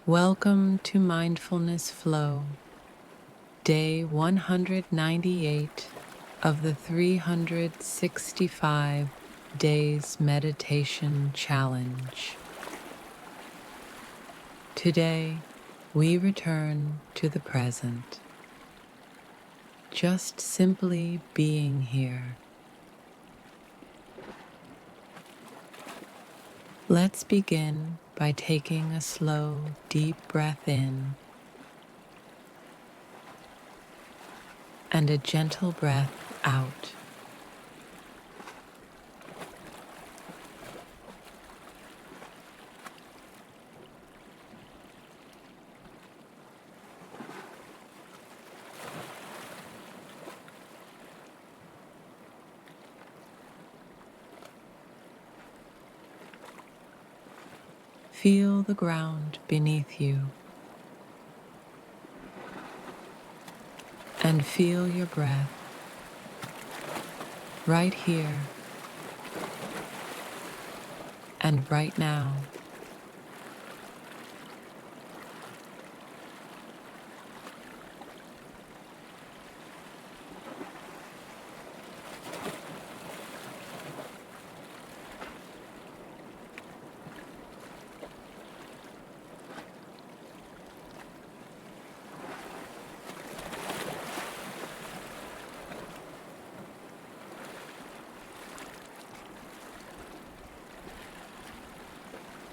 Welcome to Mindfulness Flow, day 198 of the 365 Days Meditation Challenge. Today, we return to the present, just simply being here. Let's begin by taking a slow, deep breath in and a gentle breath out. Feel the ground beneath you and feel your breath right here and right now.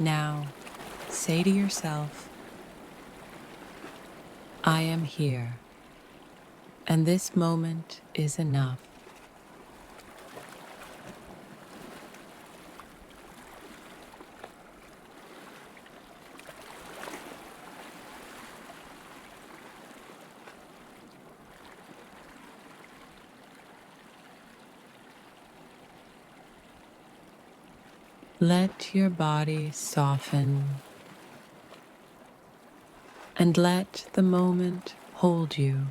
Now, say to yourself, I am here, and this moment is enough. Let your body soften and let the moment hold you.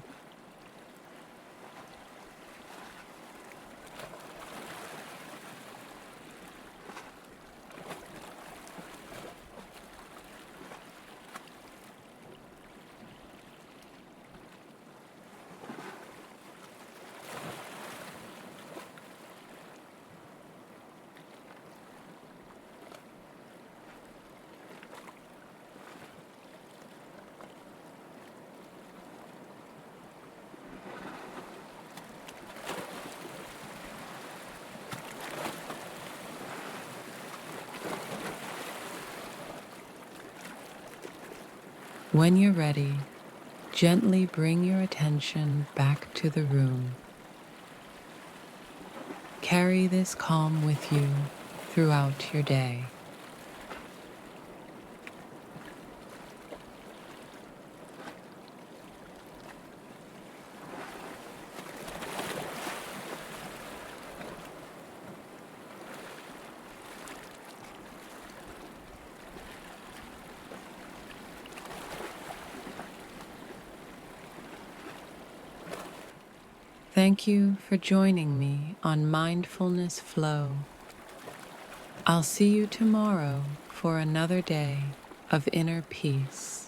When you're ready, gently bring your attention back to the room. Carry this calm with you throughout your day. Thank you for joining me on Mindfulness Flow. I'll see you tomorrow for another day of inner peace.